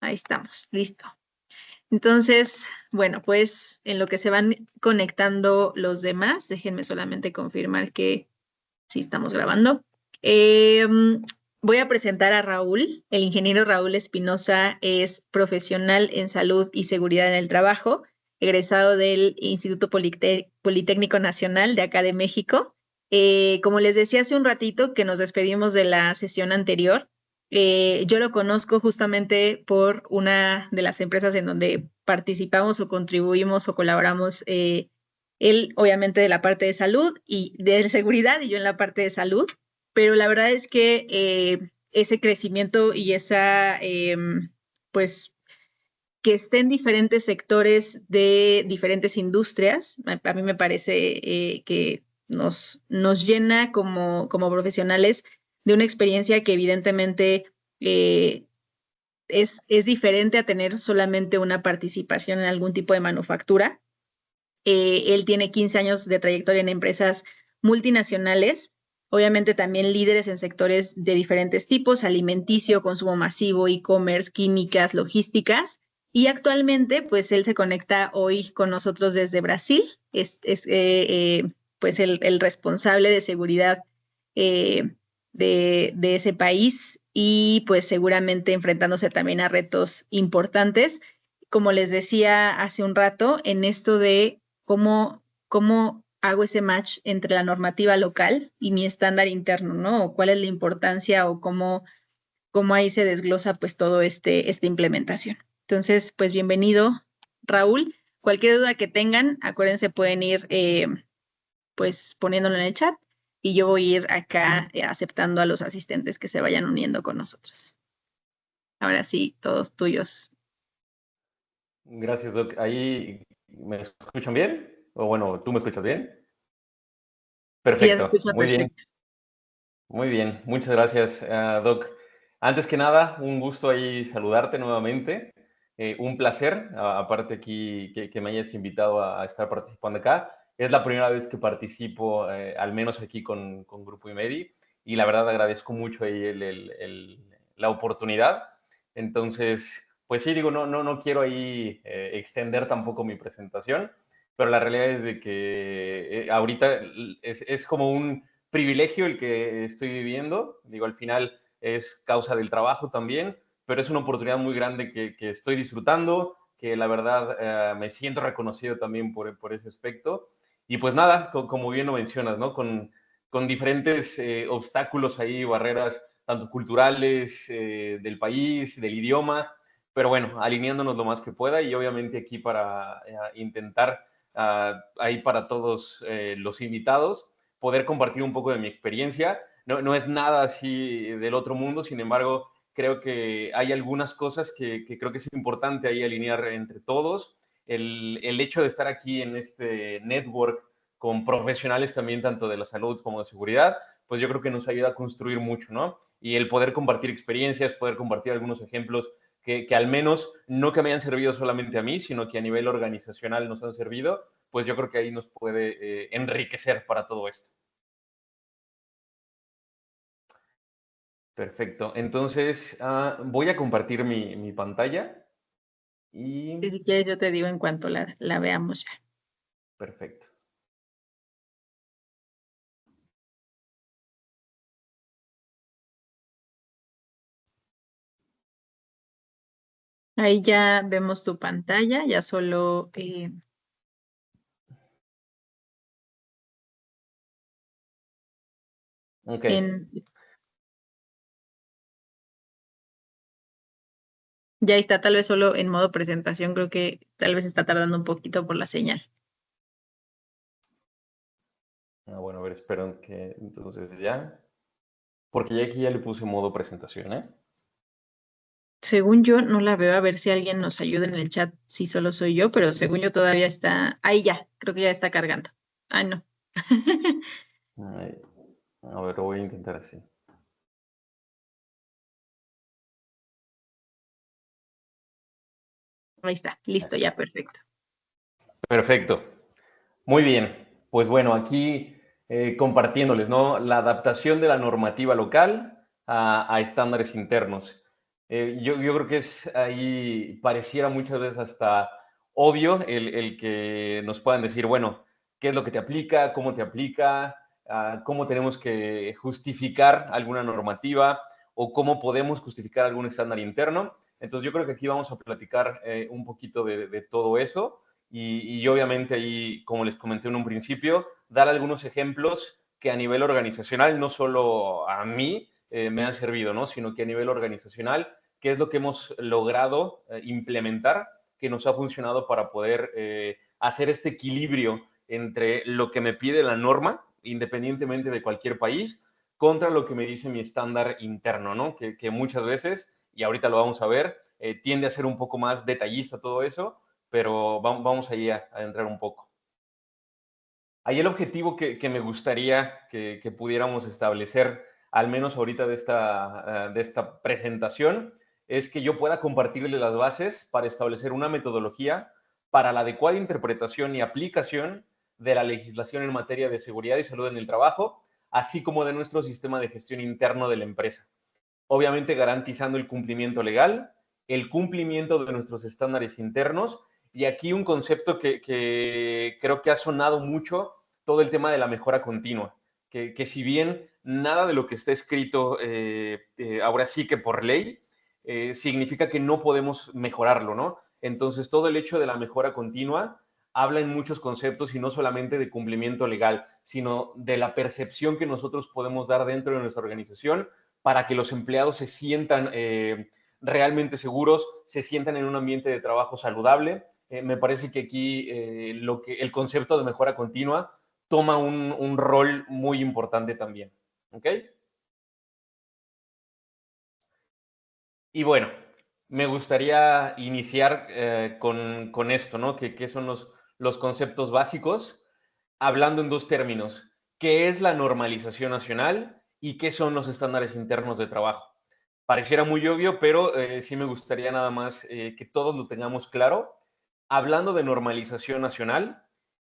Ahí estamos, listo. Entonces, bueno, pues en lo que se van conectando los demás, déjenme solamente confirmar que sí estamos grabando. Eh, Voy a presentar a Raúl. El ingeniero Raúl Espinosa es profesional en salud y seguridad en el trabajo, egresado del Instituto Politécnico Nacional de acá de México. Como les decía hace un ratito que nos despedimos de la sesión anterior, yo lo conozco justamente por una de las empresas en donde participamos o contribuimos o colaboramos. Él, obviamente, de la parte de salud y de seguridad, y yo en la parte de salud, pero la verdad es que ese crecimiento y esa, pues, que esté en diferentes sectores de diferentes industrias, a mí me parece que nos llena como profesionales de una experiencia que evidentemente eh, es diferente a tener solamente una participación en algún tipo de manufactura. Él tiene 15 años de trayectoria en empresas multinacionales, obviamente también líderes en sectores de diferentes tipos, alimenticio, consumo masivo, e-commerce, químicas, logísticas. Y actualmente, pues él se conecta hoy con nosotros desde Brasil, pues el responsable de seguridad de ese país y pues seguramente enfrentándose también a retos importantes. Como les decía hace un rato, en esto de cómo hago ese match entre la normativa local y mi estándar interno, ¿no? O cuál es la importancia o cómo ahí se desglosa pues todo esta implementación. Entonces, pues bienvenido, Raúl. Cualquier duda que tengan, acuérdense, pueden ir pues poniéndolo en el chat y yo voy a ir acá aceptando a los asistentes que se vayan uniendo con nosotros. Ahora sí, todos tuyos. Gracias, Doc. ¿Ahí me escuchan bien? O bueno, ¿tú me escuchas bien? Sí, ya se Perfecto, escucha muy bien, perfecto. muy bien. Muchas gracias, Doc. Antes que nada, un gusto ahí saludarte nuevamente. Un placer, aparte aquí que me hayas invitado a estar participando acá. Es la primera vez que participo, al menos aquí con Grupo IMEDI, y la verdad agradezco mucho ahí la oportunidad. Entonces, pues sí, digo, no quiero ahí extender tampoco mi presentación, pero la realidad es de que ahorita es como un privilegio el que estoy viviendo. Digo, al final es causa del trabajo también, pero es una oportunidad muy grande que estoy disfrutando, que la verdad me siento reconocido también por ese aspecto. Y pues nada, como bien lo mencionas, ¿no? Con diferentes obstáculos ahí, barreras tanto culturales, del país, del idioma, pero bueno, alineándonos lo más que pueda y obviamente aquí para intentar, ahí para todos los invitados, poder compartir un poco de mi experiencia. No es nada así del otro mundo, sin embargo, creo que hay algunas cosas que creo que es importante ahí alinear entre todos. El hecho de estar aquí en este network con profesionales también, tanto de la salud como de seguridad, pues yo creo que nos ayuda a construir mucho, ¿no? Y el poder compartir experiencias, poder compartir algunos ejemplos que al menos no que me hayan servido solamente a mí, sino que a nivel organizacional nos han servido, pues yo creo que ahí nos puede enriquecer para todo esto. Perfecto. Entonces, voy a compartir mi pantalla y... Si quieres, yo te digo en cuanto la veamos ya. Perfecto. Ahí ya vemos tu pantalla, ya solo Ok. en, ya está tal vez solo en modo presentación, creo que tal vez está tardando un poquito por la señal. Bueno, a ver, espero que entonces ya. Porque ya aquí ya le puse modo presentación, ¿eh? Según yo, no la veo, a ver si alguien nos ayuda en el chat, si solo soy yo, pero según yo todavía está, ahí ya, creo que ya está cargando. Ay, no. Ay, a ver, lo voy a intentar así. Ahí está, listo, ya, perfecto. Perfecto. Muy bien. Pues bueno, aquí compartiéndoles, ¿no? La adaptación de la normativa local a estándares internos. Yo creo que es ahí, pareciera muchas veces hasta obvio el que nos puedan decir, bueno, ¿qué es lo que te aplica? ¿Cómo te aplica? ¿Cómo tenemos que justificar alguna normativa? ¿O cómo podemos justificar algún estándar interno? Entonces yo creo que aquí vamos a platicar un poquito de todo eso y obviamente ahí, como les comenté en un principio, dar algunos ejemplos que a nivel organizacional, no solo a mí me han servido, ¿no? Sino que a nivel organizacional, qué es lo que hemos logrado implementar que nos ha funcionado para poder hacer este equilibrio entre lo que me pide la norma, independientemente de cualquier país, contra lo que me dice mi estándar interno, ¿no? Que muchas veces, y ahorita lo vamos a ver, tiende a ser un poco más detallista todo eso, pero vamos ahí a entrar un poco. Ahí el objetivo que me gustaría que pudiéramos establecer, al menos ahorita de esta presentación, es que yo pueda compartirle las bases para establecer una metodología para la adecuada interpretación y aplicación de la legislación en materia de seguridad y salud en el trabajo, así como de nuestro sistema de gestión interno de la empresa. Obviamente garantizando el cumplimiento legal, el cumplimiento de nuestros estándares internos y aquí un concepto que creo que ha sonado mucho, todo el tema de la mejora continua, que si bien nada de lo que está escrito ahora sí que por ley, significa que no podemos mejorarlo, ¿no? Entonces todo el hecho de la mejora continua habla en muchos conceptos y no solamente de cumplimiento legal, sino de la percepción que nosotros podemos dar dentro de nuestra organización para que los empleados se sientan realmente seguros, se sientan en un ambiente de trabajo saludable. Me parece que aquí el concepto de mejora continua toma un rol muy importante también. ¿Ok? Y bueno, me gustaría iniciar con esto, ¿no? ¿Qué son los conceptos básicos? Hablando en dos términos. ¿Qué es la normalización nacional y qué son los estándares internos de trabajo? Pareciera muy obvio, pero sí me gustaría nada más que todos lo tengamos claro. Hablando de normalización nacional,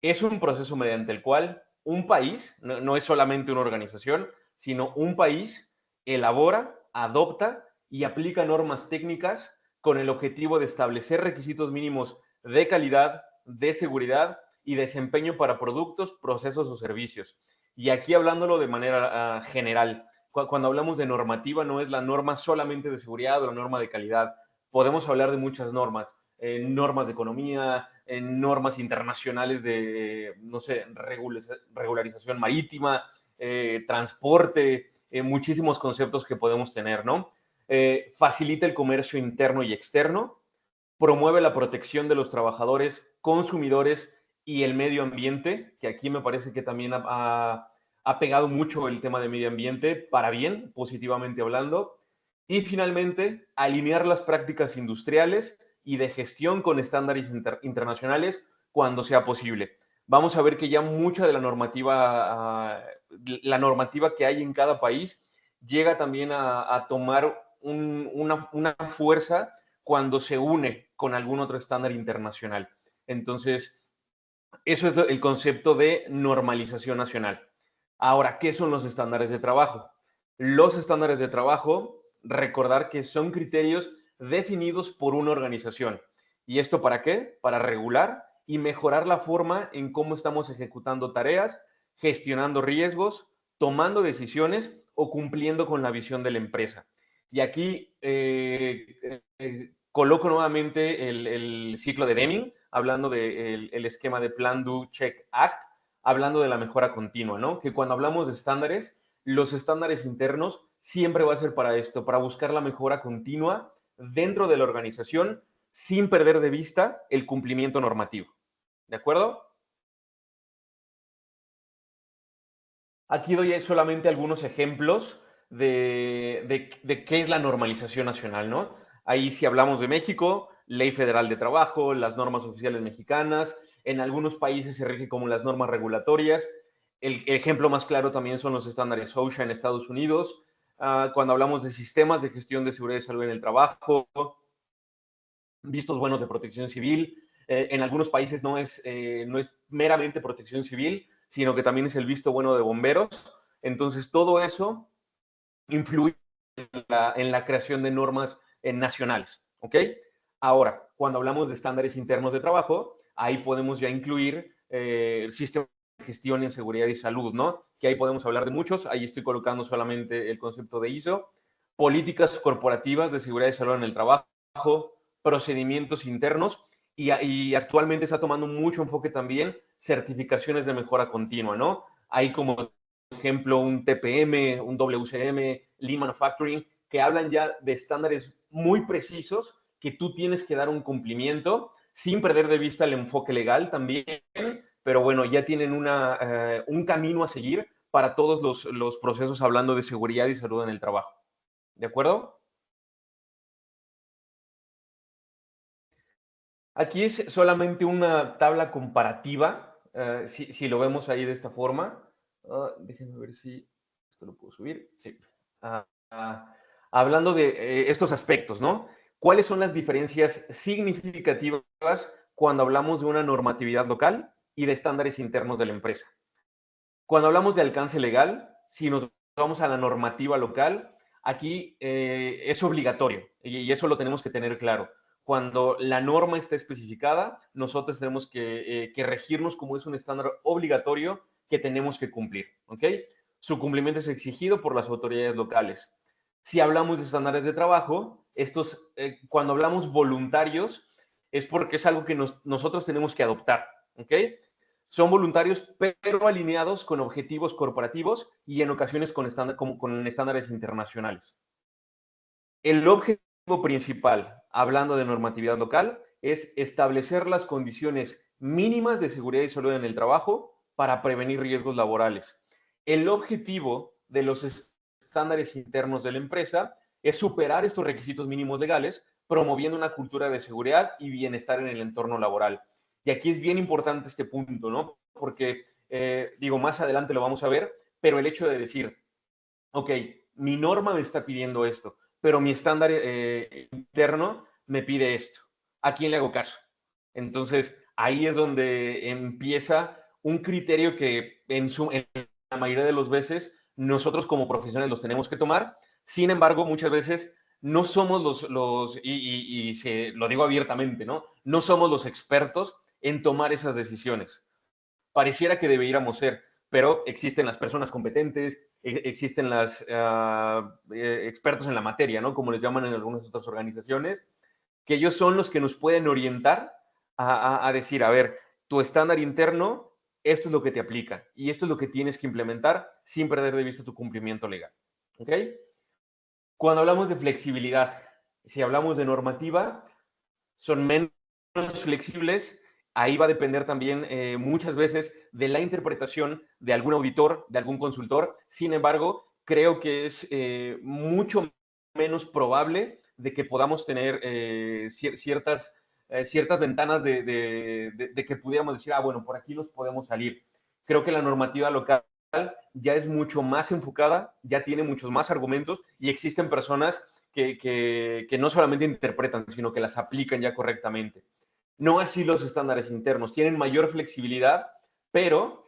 es un proceso mediante el cual un país, no es solamente una organización, sino un país elabora, adopta y aplica normas técnicas con el objetivo de establecer requisitos mínimos de calidad, de seguridad y desempeño para productos, procesos o servicios. Y aquí hablándolo de manera general, cuando hablamos de normativa no es la norma solamente de seguridad o la norma de calidad. Podemos hablar de muchas normas, normas de economía, en normas internacionales de, no sé, regularización marítima, transporte, muchísimos conceptos que podemos tener, ¿no? Facilita el comercio interno y externo, promueve la protección de los trabajadores, consumidores y el medio ambiente, que aquí me parece que también ha pegado mucho el tema de medio ambiente, para bien, positivamente hablando. Y finalmente, alinear las prácticas industriales y de gestión con estándares internacionales cuando sea posible. Vamos a ver que ya mucha de la normativa que hay en cada país llega también a tomar una fuerza cuando se une con algún otro estándar internacional. Entonces, eso es el concepto de normalización nacional. Ahora, ¿qué son los estándares de trabajo? Los estándares de trabajo, recordar que son criterios definidos por una organización. ¿Y esto para qué? Para regular y mejorar la forma en cómo estamos ejecutando tareas, gestionando riesgos, tomando decisiones o cumpliendo con la visión de la empresa. Y aquí coloco nuevamente el ciclo de Deming, hablando del esquema de Plan, Do, Check, Act, hablando de la mejora continua, ¿no? Que cuando hablamos de estándares, los estándares internos siempre va a ser para esto, para buscar la mejora continua dentro de la organización sin perder de vista el cumplimiento normativo. ¿De acuerdo? Aquí doy solamente algunos ejemplos de qué es la normalización nacional, ¿no? Ahí si hablamos de México, Ley Federal de Trabajo, las normas oficiales mexicanas, en algunos países se rige como las normas regulatorias. El ejemplo más claro también son los estándares OSHA en Estados Unidos. Cuando hablamos de sistemas de gestión de seguridad y salud en el trabajo, vistos buenos de protección civil. En algunos países no es meramente protección civil, sino que también es el visto bueno de bomberos. Entonces, todo eso influye en la creación de normas nacionales, ¿ok? Ahora, cuando hablamos de estándares internos de trabajo, ahí podemos ya incluir el sistema de gestión en seguridad y salud, ¿no? Que ahí podemos hablar de muchos, ahí estoy colocando solamente el concepto de ISO, políticas corporativas de seguridad y salud en el trabajo, procedimientos internos, y actualmente está tomando mucho enfoque también certificaciones de mejora continua, ¿no? Hay como ejemplo un TPM, un WCM, Lean Manufacturing, que hablan ya de estándares muy precisos que tú tienes que dar un cumplimiento sin perder de vista el enfoque legal también, pero bueno, ya tienen un camino a seguir para todos los procesos hablando de seguridad y salud en el trabajo. ¿De acuerdo? Aquí es solamente una tabla comparativa, si lo vemos ahí de esta forma. Déjenme ver si esto lo puedo subir. Sí. Ah, ah, hablando de estos aspectos, ¿no? ¿Cuáles son las diferencias significativas cuando hablamos de una normatividad local y de estándares internos de la empresa? Cuando hablamos de alcance legal, si nos vamos a la normativa local, aquí es obligatorio y eso lo tenemos que tener claro. Cuando la norma está especificada, nosotros tenemos que regirnos como es un estándar obligatorio que tenemos que cumplir, ¿ok? Su cumplimiento es exigido por las autoridades locales. Si hablamos de estándares de trabajo, cuando hablamos voluntarios, es porque es algo que nosotros tenemos que adoptar, ¿ok? Son voluntarios, pero alineados con objetivos corporativos y en ocasiones con estándares internacionales. El objetivo principal, hablando de normatividad local, es establecer las condiciones mínimas de seguridad y salud en el trabajo para prevenir riesgos laborales. El objetivo de los estándares internos de la empresa es superar estos requisitos mínimos legales, promoviendo una cultura de seguridad y bienestar en el entorno laboral. Y aquí es bien importante este punto, ¿no? Porque, digo, más adelante lo vamos a ver, pero el hecho de decir, ok, mi norma me está pidiendo esto, pero mi estándar interno me pide esto. ¿A quién le hago caso? Entonces, ahí es donde empieza un criterio que en la mayoría de las veces nosotros como profesionales los tenemos que tomar. Sin embargo, muchas veces no somos lo digo abiertamente, ¿no? No somos los expertos en tomar esas decisiones. Pareciera que deberíamos ser, pero existen las personas competentes, existen los expertos en la materia, ¿no? Como les llaman en algunas otras organizaciones, que ellos son los que nos pueden orientar a decir, a ver, tu estándar interno, esto es lo que te aplica y esto es lo que tienes que implementar sin perder de vista tu cumplimiento legal. ¿Ok? Cuando hablamos de flexibilidad, si hablamos de normativa, son menos flexibles. Ahí va a depender también muchas veces de la interpretación de algún auditor, de algún consultor. Sin embargo, creo que es mucho menos probable de que podamos tener ciertas ventanas de que pudiéramos decir, bueno, por aquí nos podemos salir. Creo que la normativa local ya es mucho más enfocada, ya tiene muchos más argumentos y existen personas que no solamente interpretan, sino que las aplican ya correctamente. No así los estándares internos, tienen mayor flexibilidad, pero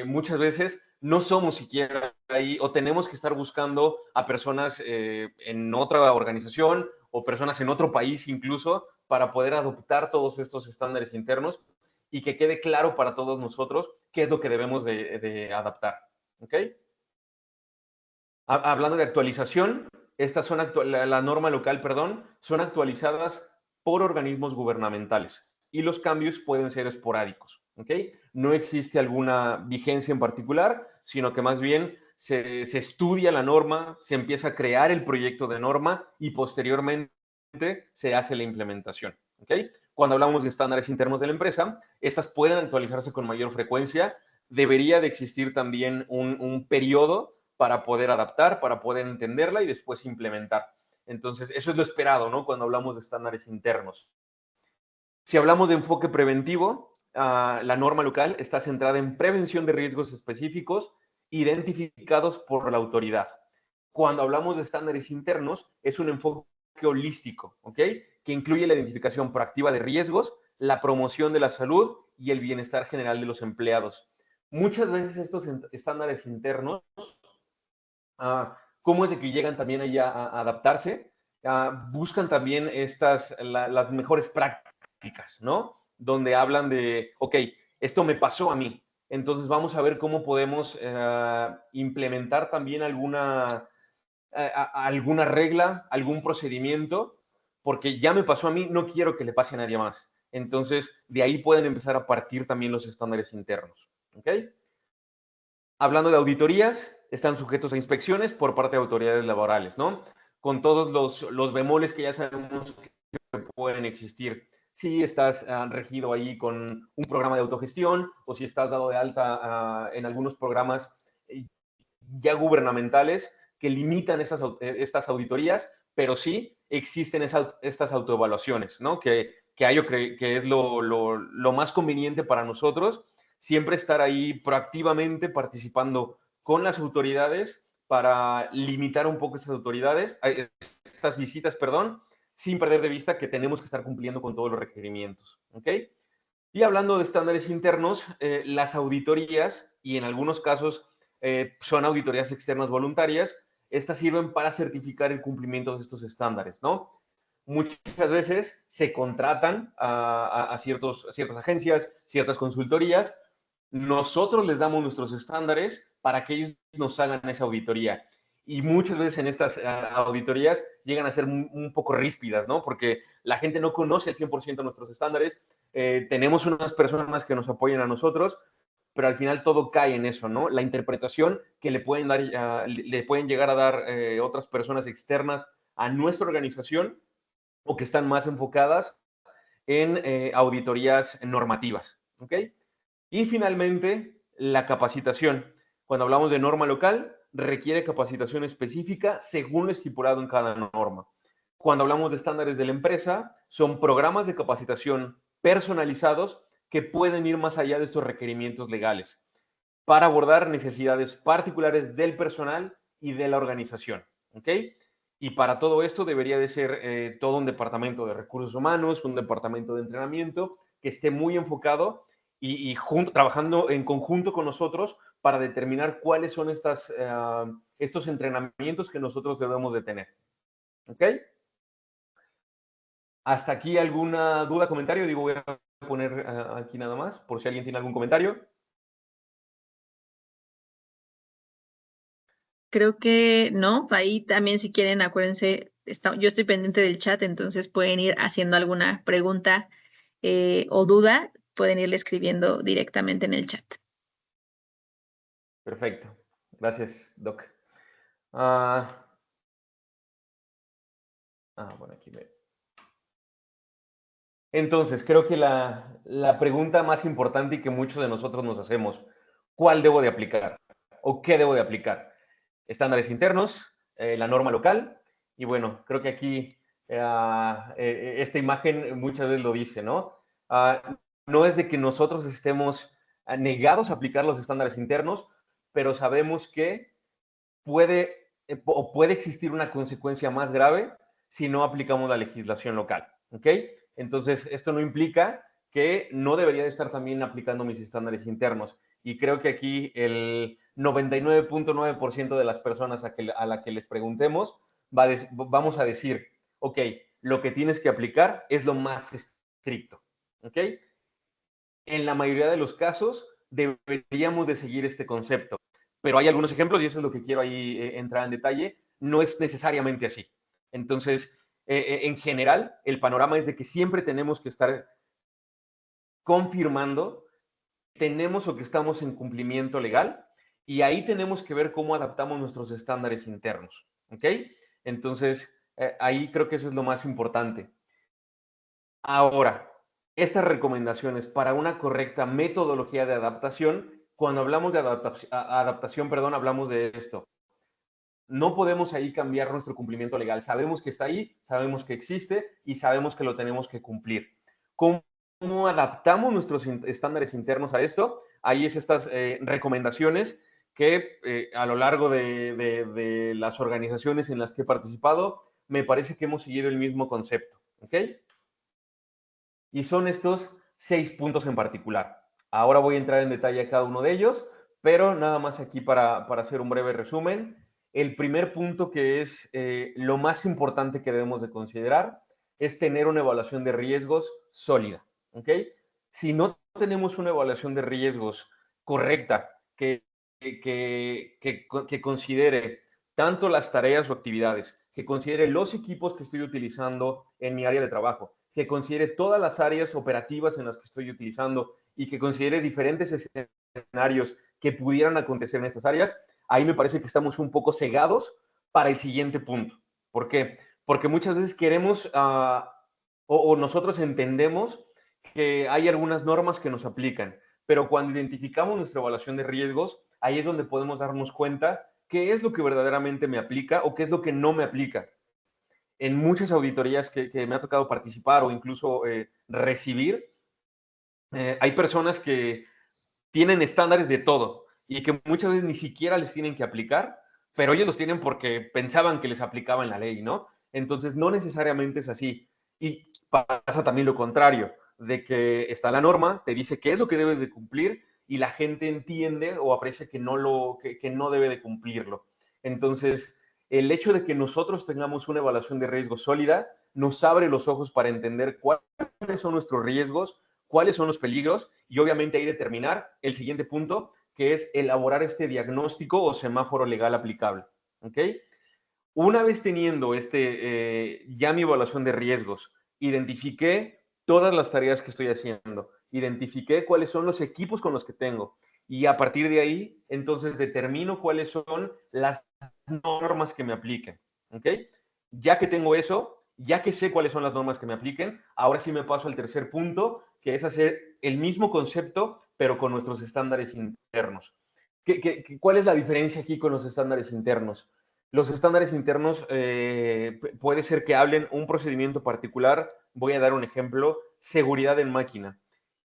muchas veces no somos siquiera ahí o tenemos que estar buscando a personas en otra organización o personas en otro país incluso para poder adoptar todos estos estándares internos y que quede claro para todos nosotros qué es lo que debemos de adaptar. ¿Ok? Hablando de actualización, estas son la norma local, perdón, son actualizadas por organismos gubernamentales y los cambios pueden ser esporádicos. ¿Ok? No existe alguna vigencia en particular, sino que más bien se estudia la norma, se empieza a crear el proyecto de norma y posteriormente se hace la implementación. ¿Ok? Cuando hablamos de estándares internos de la empresa, estas pueden actualizarse con mayor frecuencia. Debería de existir también un periodo para poder adaptar, para poder entenderla y después implementar. Entonces, eso es lo esperado, ¿no? Cuando hablamos de estándares internos. Si hablamos de enfoque preventivo, la norma local está centrada en prevención de riesgos específicos identificados por la autoridad. Cuando hablamos de estándares internos, es un enfoque holístico, ¿ok? Que incluye la identificación proactiva de riesgos, la promoción de la salud y el bienestar general de los empleados. Muchas veces estos estándares internos, ¿cómo es de que llegan también allá a adaptarse? buscan también las mejores prácticas, ¿no? Donde hablan de, ok, esto me pasó a mí, entonces vamos a ver cómo podemos implementar también alguna regla, algún procedimiento, porque ya me pasó a mí, no quiero que le pase a nadie más. Entonces, de ahí pueden empezar a partir también los estándares internos. ¿Ok? Hablando de auditorías, están sujetos a inspecciones por parte de autoridades laborales, ¿no? Con todos los bemoles que ya sabemos que pueden existir. Si estás regido ahí con un programa de autogestión o si estás dado de alta en algunos programas ya gubernamentales que limitan estas auditorías, pero sí existen estas autoevaluaciones, ¿no? Que es lo más conveniente para nosotros, siempre estar ahí proactivamente participando con las autoridades para limitar un poco estas visitas, perdón, sin perder de vista que tenemos que estar cumpliendo con todos los requerimientos, ¿ok? Y hablando de estándares internos, las auditorías, y en algunos casos son auditorías externas voluntarias, estas sirven para certificar el cumplimiento de estos estándares, ¿no? Muchas veces se contratan a ciertas agencias, ciertas consultorías, nosotros les damos nuestros estándares para que ellos nos hagan esa auditoría. Y muchas veces en estas auditorías llegan a ser un poco ríspidas, ¿no? Porque la gente no conoce al 100% nuestros estándares. Tenemos unas personas que nos apoyan a nosotros, pero al final todo cae en eso, ¿no? La interpretación que le pueden llegar a dar otras personas externas a nuestra organización o que están más enfocadas en auditorías normativas, ¿ok? Y finalmente, la capacitación. Cuando hablamos de norma local, requiere capacitación específica según lo estipulado en cada norma. Cuando hablamos de estándares de la empresa, son programas de capacitación personalizados que pueden ir más allá de estos requerimientos legales para abordar necesidades particulares del personal y de la organización. ¿Ok? Y para todo esto debería de ser todo un departamento de recursos humanos, un departamento de entrenamiento que esté muy enfocado y trabajando en conjunto con nosotros para determinar cuáles son estos entrenamientos que nosotros debemos de tener. ¿Ok? ¿Hasta aquí alguna duda, comentario? Digo, voy a poner aquí nada más por si alguien tiene algún comentario. Creo que no, ahí también si quieren, acuérdense, yo estoy pendiente del chat, entonces pueden ir haciendo alguna pregunta o duda, pueden irle escribiendo directamente en el chat. Perfecto. Gracias, Doc. Bueno, aquí me... Entonces, creo que la pregunta más importante y que muchos de nosotros nos hacemos, ¿cuál debo de aplicar? ¿O qué debo de aplicar? Estándares internos, la norma local, y bueno, creo que aquí esta imagen muchas veces lo dice, ¿no? No es de que nosotros estemos negados a aplicar los estándares internos, pero sabemos que puede existir una consecuencia más grave si no aplicamos la legislación local, ¿ok? Entonces, esto no implica que no debería de estar también aplicando mis estándares internos. Y creo que aquí el 99.9% de las personas a la que les preguntemos vamos a decir, ok, lo que tienes que aplicar es lo más estricto, ¿ok? En la mayoría de los casos deberíamos de seguir este concepto, pero hay algunos ejemplos y eso es lo que quiero ahí entrar en detalle, no es necesariamente así. Entonces, en general, el panorama es de que siempre tenemos que estar confirmando que tenemos o que estamos en cumplimiento legal y ahí tenemos que ver cómo adaptamos nuestros estándares internos, ¿ok? Entonces, ahí creo que eso es lo más importante. Ahora, estas recomendaciones para una correcta metodología de adaptación, cuando hablamos de adaptación, perdón, hablamos de esto. No podemos ahí cambiar nuestro cumplimiento legal. Sabemos que está ahí, sabemos que existe y sabemos que lo tenemos que cumplir. ¿Cómo adaptamos nuestros estándares internos a esto? Ahí es estas recomendaciones que a lo largo de las organizaciones en las que he participado, me parece que hemos seguido el mismo concepto. ¿Ok? Y son estos 6 puntos en particular. Ahora voy a entrar en detalle a cada uno de ellos, pero nada más aquí para hacer un breve resumen. El primer punto, que es lo más importante que debemos de considerar, es tener una evaluación de riesgos sólida, ¿ok? Si no tenemos una evaluación de riesgos correcta, que considere tanto las tareas o actividades, que considere los equipos que estoy utilizando en mi área de trabajo, que considere todas las áreas operativas en las que estoy utilizando y que considere diferentes escenarios que pudieran acontecer en estas áreas, ahí me parece que estamos un poco cegados para el siguiente punto. ¿Por qué? Porque muchas veces queremos o nosotros entendemos que hay algunas normas que nos aplican, pero cuando identificamos nuestra evaluación de riesgos, ahí es donde podemos darnos cuenta qué es lo que verdaderamente me aplica o qué es lo que no me aplica. En muchas auditorías que me ha tocado participar o incluso recibir, hay personas que tienen estándares de todo y que muchas veces ni siquiera les tienen que aplicar, pero ellos los tienen porque pensaban que les aplicaban la ley, ¿no? Entonces, no necesariamente es así. Y pasa también lo contrario, de que está la norma, te dice qué es lo que debes de cumplir y la gente entiende o aprecia que no debe de cumplirlo. Entonces, el hecho de que nosotros tengamos una evaluación de riesgo sólida nos abre los ojos para entender cuáles son nuestros riesgos, cuáles son los peligros y obviamente ahí determinar el siguiente punto, que es elaborar este diagnóstico o semáforo legal aplicable. ¿Ok? Una vez teniendo ya mi evaluación de riesgos, identifiqué todas las tareas que estoy haciendo, identifiqué cuáles son los equipos con los que tengo y a partir de ahí, entonces determino cuáles son las normas que me apliquen. ¿Ok? Ya que tengo eso, ya que sé cuáles son las normas que me apliquen, ahora sí me paso al tercer punto, que es hacer el mismo concepto, pero con nuestros estándares internos. ¿Cuál es la diferencia aquí con los estándares internos? Los estándares internos puede ser que hablen un procedimiento particular. Voy a dar un ejemplo, seguridad en máquina.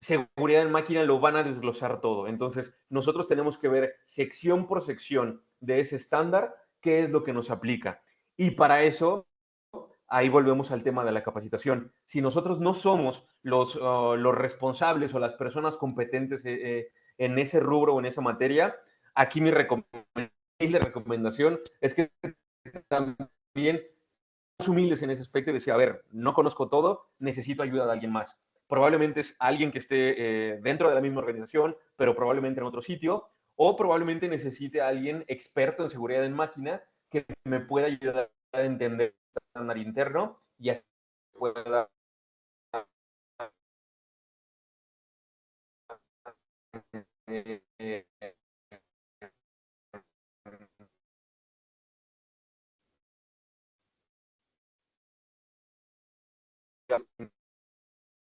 Seguridad en máquina lo van a desglosar todo. Entonces, nosotros tenemos que ver sección por sección de ese estándar qué es lo que nos aplica. Y para eso, ahí volvemos al tema de la capacitación. Si nosotros no somos los responsables o las personas competentes en ese rubro o en esa materia, aquí mi recomendación es que también humildes en ese aspecto y decir, a ver, no conozco todo, necesito ayuda de alguien más. Probablemente es alguien que esté dentro de la misma organización, pero probablemente en otro sitio, o probablemente necesite a alguien experto en seguridad en máquina que me pueda ayudar a entender el estándar interno y así pueda eh, eh,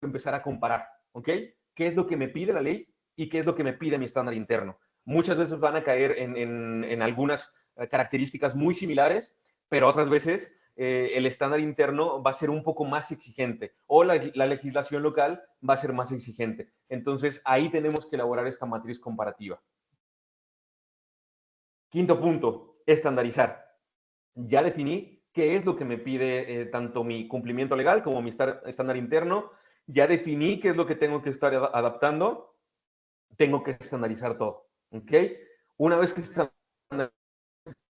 empezar a comparar, ¿ok? ¿Qué es lo que me pide la ley y qué es lo que me pide mi estándar interno? Muchas veces van a caer en algunas características muy similares, pero otras veces el estándar interno va a ser un poco más exigente o la legislación local va a ser más exigente. Entonces, ahí tenemos que elaborar esta matriz comparativa. Quinto punto, estandarizar. Ya definí qué es lo que me pide tanto mi cumplimiento legal como mi estándar interno. Ya definí qué es lo que tengo que estar adaptando. Tengo que estandarizar todo. ¿Ok? Una vez que está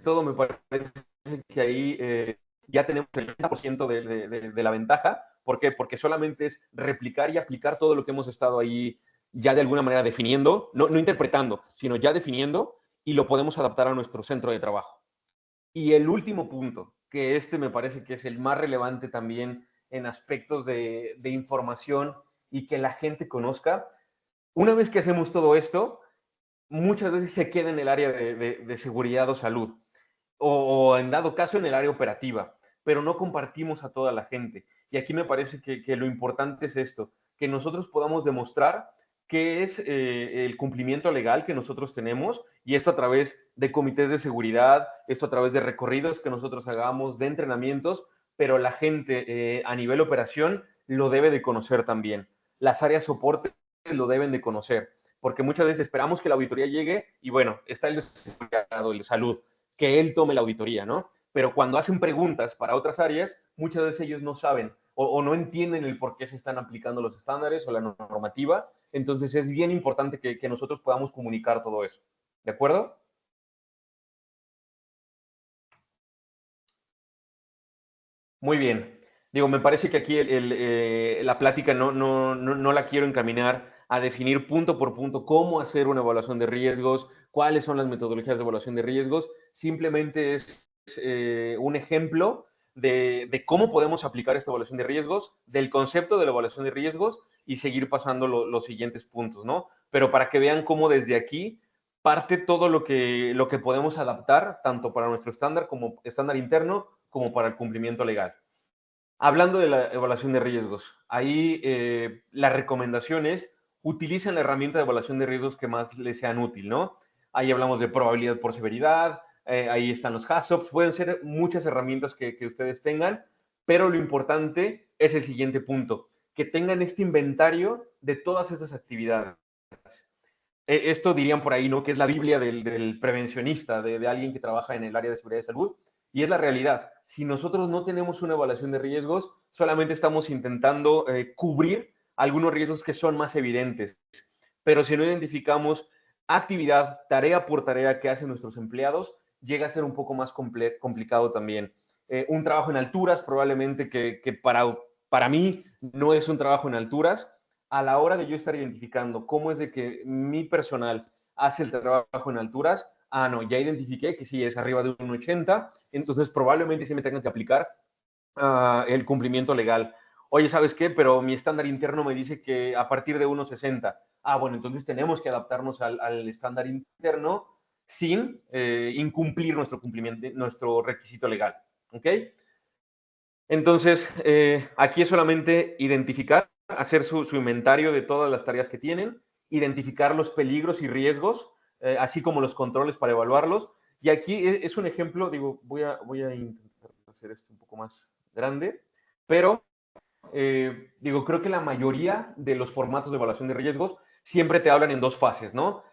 todo, me parece que ahí ya tenemos el 30% de la ventaja. ¿Por qué? Porque solamente es replicar y aplicar todo lo que hemos estado ahí ya de alguna manera definiendo, no interpretando, sino ya definiendo y lo podemos adaptar a nuestro centro de trabajo. Y el último punto, que me parece que es el más relevante también en aspectos de información y que la gente conozca, una vez que hacemos todo esto, muchas veces se queda en el área de seguridad o salud, o en dado caso en el área operativa, pero no compartimos a toda la gente. Y aquí me parece que lo importante es esto, que nosotros podamos demostrar qué es el cumplimiento legal que nosotros tenemos, y esto a través de comités de seguridad, esto a través de recorridos que nosotros hagamos, de entrenamientos, pero la gente a nivel operación lo debe de conocer también. Las áreas soporte lo deben de conocer, porque muchas veces esperamos que la auditoría llegue y bueno, está el de seguridad, el de salud, que él tome la auditoría, ¿no? Pero cuando hacen preguntas para otras áreas, muchas veces ellos no saben o no entienden el por qué se están aplicando los estándares o la normativa. Entonces es bien importante que nosotros podamos comunicar todo eso. ¿De acuerdo? Muy bien. Digo, me parece que aquí la plática no la quiero encaminar a definir punto por punto cómo hacer una evaluación de riesgos, cuáles son las metodologías de evaluación de riesgos. Simplemente es un ejemplo de cómo podemos aplicar esta evaluación de riesgos, del concepto de la evaluación de riesgos y seguir pasando los siguientes puntos, ¿no? Pero para que vean cómo desde aquí parte todo lo que podemos adaptar, tanto para nuestro estándar como estándar interno, como para el cumplimiento legal. Hablando de la evaluación de riesgos, ahí la recomendación es utilicen la herramienta de evaluación de riesgos que más les sean útil, ¿no? Ahí hablamos de probabilidad por severidad, ahí están los HACCPs, pueden ser muchas herramientas que ustedes tengan, pero lo importante es el siguiente punto, que tengan este inventario de todas estas actividades. Esto dirían por ahí, ¿no? Que es la Biblia del prevencionista, de alguien que trabaja en el área de seguridad y salud, y es la realidad. Si nosotros no tenemos una evaluación de riesgos, solamente estamos intentando cubrir algunos riesgos que son más evidentes. Pero si no identificamos actividad, tarea por tarea que hacen nuestros empleados, llega a ser un poco más complicado también. Un trabajo en alturas, probablemente que para mí no es un trabajo en alturas, a la hora de yo estar identificando cómo es de que mi personal hace el trabajo en alturas, no, ya identifiqué que sí es arriba de un 80, entonces probablemente sí me tengan que aplicar el cumplimiento legal. Oye, ¿sabes qué? Pero mi estándar interno me dice que a partir de 1,60. Bueno, entonces tenemos que adaptarnos al estándar interno sin incumplir nuestro requisito legal. ¿Ok? Entonces, aquí es solamente identificar, hacer su inventario de todas las tareas que tienen, identificar los peligros y riesgos, así como los controles para evaluarlos. Y aquí es un ejemplo, digo, voy a intentar hacer esto un poco más grande, pero digo, creo que la mayoría de los formatos de evaluación de riesgos siempre te hablan en dos fases, ¿no?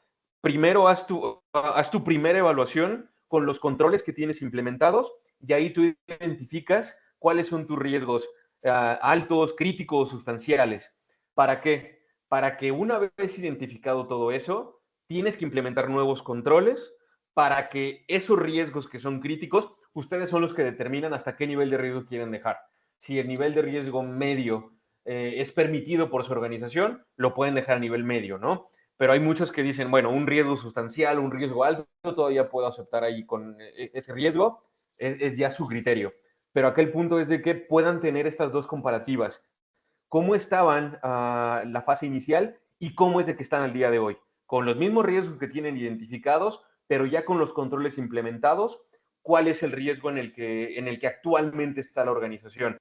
Primero haz tu primera evaluación con los controles que tienes implementados y ahí tú identificas cuáles son tus riesgos altos, críticos, sustanciales. ¿Para qué? Para que una vez identificado todo eso, tienes que implementar nuevos controles para que esos riesgos que son críticos, ustedes son los que determinan hasta qué nivel de riesgo quieren dejar. Si el nivel de riesgo medio es permitido por su organización, lo pueden dejar a nivel medio, ¿no? Pero hay muchos que dicen, bueno, un riesgo sustancial, un riesgo alto, todavía puedo aceptar ahí con ese riesgo, es ya su criterio. Pero aquel punto es de que puedan tener estas dos comparativas. ¿Cómo estaban la fase inicial y cómo es de que están al día de hoy? Con los mismos riesgos que tienen identificados, pero ya con los controles implementados, ¿cuál es el riesgo en el que actualmente está la organización?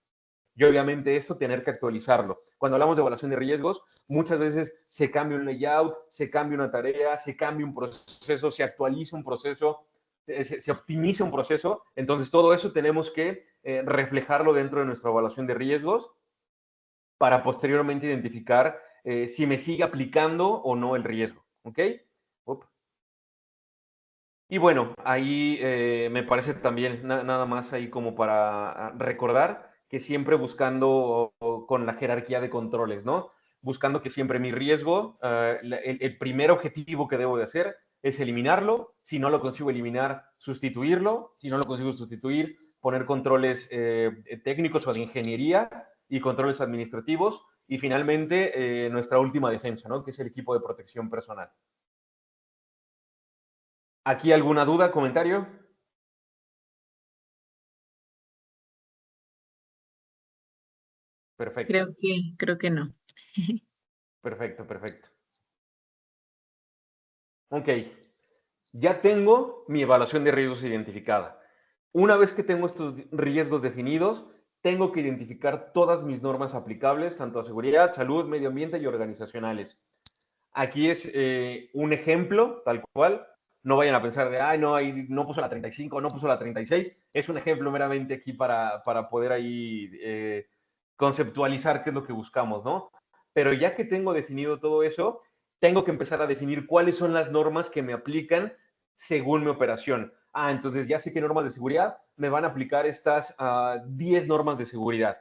Y obviamente esto tener que actualizarlo. Cuando hablamos de evaluación de riesgos, muchas veces se cambia un layout, se cambia una tarea, se cambia un proceso, se actualiza un proceso, se optimiza un proceso. Entonces todo eso tenemos que reflejarlo dentro de nuestra evaluación de riesgos para posteriormente identificar si me sigue aplicando o no el riesgo. ¿Ok? Y bueno, ahí me parece también nada más ahí como para recordar que siempre buscando con la jerarquía de controles, ¿no? Buscando que siempre mi riesgo, el primer objetivo que debo de hacer es eliminarlo. Si no lo consigo eliminar, sustituirlo. Si no lo consigo sustituir, poner controles técnicos o de ingeniería y controles administrativos. Y finalmente, nuestra última defensa, ¿no? Que es el equipo de protección personal. ¿Aquí alguna duda, comentario? Perfecto, Creo que no. perfecto, perfecto. Ok, ya tengo mi evaluación de riesgos identificada. Una vez que tengo estos riesgos definidos, tengo que identificar todas mis normas aplicables, tanto a seguridad, salud, medio ambiente y organizacionales. Aquí es un ejemplo, tal cual. No vayan a pensar de, ay, no, ahí no puso la 35, no puso la 36. Es un ejemplo meramente aquí para poder ahí conceptualizar qué es lo que buscamos, ¿no? Pero ya que tengo definido todo eso, tengo que empezar a definir cuáles son las normas que me aplican según mi operación. Entonces ya sé qué normas de seguridad me van a aplicar estas 10 normas de seguridad.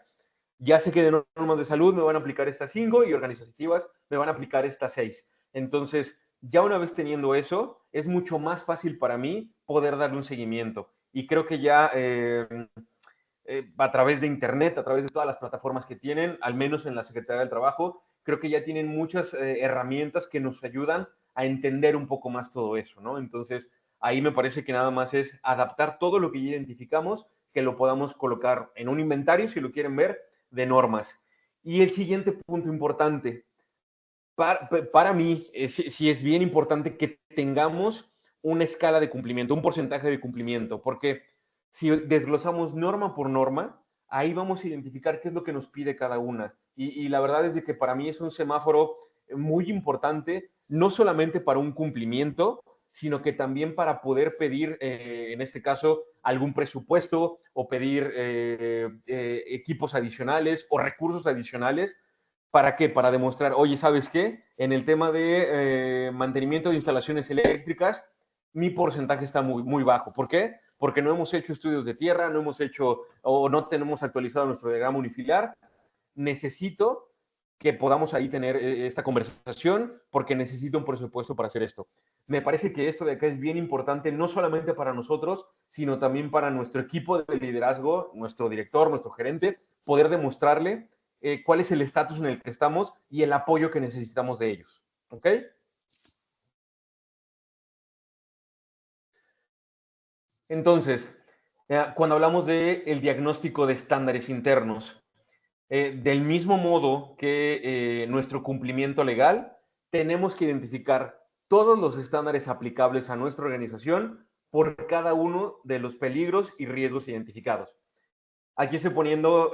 Ya sé que de normas de salud me van a aplicar estas 5 y organizativas me van a aplicar estas 6. Entonces, ya una vez teniendo eso, es mucho más fácil para mí poder darle un seguimiento. Y creo que ya a través de Internet, a través de todas las plataformas que tienen, al menos en la Secretaría del Trabajo, creo que ya tienen muchas herramientas que nos ayudan a entender un poco más todo eso, ¿no? Entonces, ahí me parece que nada más es adaptar todo lo que ya identificamos, que lo podamos colocar en un inventario, si lo quieren ver, de normas. Y el siguiente punto importante, para mí, sí es bien importante que tengamos una escala de cumplimiento, un porcentaje de cumplimiento, porque si desglosamos norma por norma, ahí vamos a identificar qué es lo que nos pide cada una. Y la verdad es de que para mí es un semáforo muy importante, no solamente para un cumplimiento, sino que también para poder pedir, en este caso, algún presupuesto o pedir equipos adicionales o recursos adicionales. ¿Para qué? Para demostrar, oye, ¿sabes qué? En el tema de mantenimiento de instalaciones eléctricas, mi porcentaje está muy bajo. ¿Por qué? Porque no hemos hecho estudios de tierra, no hemos hecho o no tenemos actualizado nuestro diagrama unifiliar. Necesito que podamos ahí tener esta conversación porque necesito un presupuesto para hacer esto. Me parece que esto de acá es bien importante, no solamente para nosotros, sino también para nuestro equipo de liderazgo, nuestro director, nuestro gerente, poder demostrarle cuál es el estatus en el que estamos y el apoyo que necesitamos de ellos. ¿Ok? Entonces, cuando hablamos del diagnóstico de estándares internos, del mismo modo que nuestro cumplimiento legal, tenemos que identificar todos los estándares aplicables a nuestra organización por cada uno de los peligros y riesgos identificados. Aquí estoy poniendo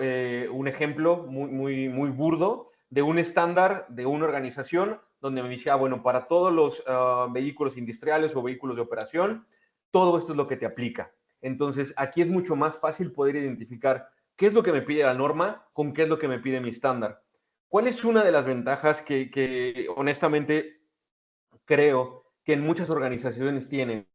un ejemplo muy burdo de un estándar de una organización donde me decía, bueno, para todos los vehículos industriales o vehículos de operación, todo esto es lo que te aplica. Entonces, aquí es mucho más fácil poder identificar qué es lo que me pide la norma con qué es lo que me pide mi estándar. ¿Cuál es una de las ventajas que honestamente creo que en muchas organizaciones tienen,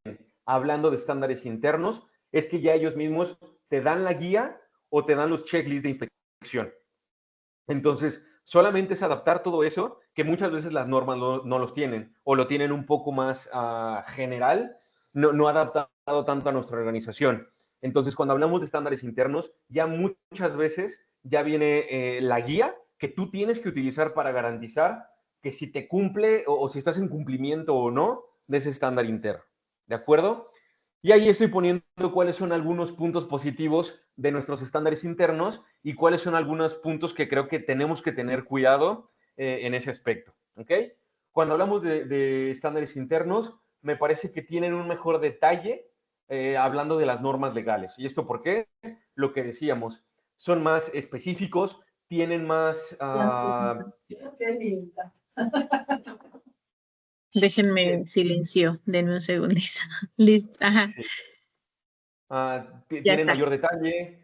hablando de estándares internos, es que ya ellos mismos te dan la guía o te dan los checklists de inspección? Entonces, solamente es adaptar todo eso, que muchas veces las normas no los tienen, o lo tienen un poco más general, no adaptado tanto a nuestra organización. Entonces, cuando hablamos de estándares internos, ya muchas veces ya viene la guía que tú tienes que utilizar para garantizar que si te cumple o si estás en cumplimiento o no de ese estándar interno. ¿De acuerdo? Y ahí estoy poniendo cuáles son algunos puntos positivos de nuestros estándares internos y cuáles son algunos puntos que creo que tenemos que tener cuidado en ese aspecto. ¿Ok? Cuando hablamos de estándares internos, me parece que tienen un mejor detalle hablando de las normas legales. ¿Y esto por qué? Lo que decíamos, son más específicos, tienen más... Qué linda. Déjenme silencio, denme un segundito. Listo, ajá. Sí. Ya Tienen está. mayor detalle,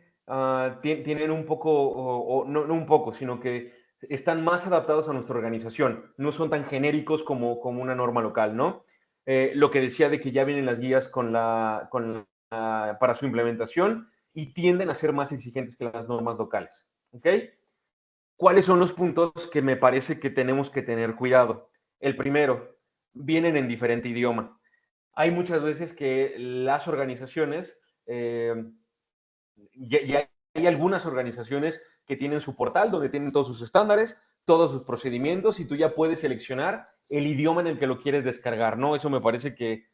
tienen un poco, o no un poco, sino que están más adaptados a nuestra organización, no son tan genéricos como una norma local, ¿no? Lo que decía de que ya vienen las guías para su implementación y tienden a ser más exigentes que las normas locales, ¿ok? ¿Cuáles son los puntos que me parece que tenemos que tener cuidado? El primero, vienen en diferente idioma. Hay muchas veces que las organizaciones, ya hay algunas organizaciones que tienen su portal donde tienen todos sus estándares, todos sus procedimientos y tú ya puedes seleccionar el idioma en el que lo quieres descargar, ¿no? Eso me parece que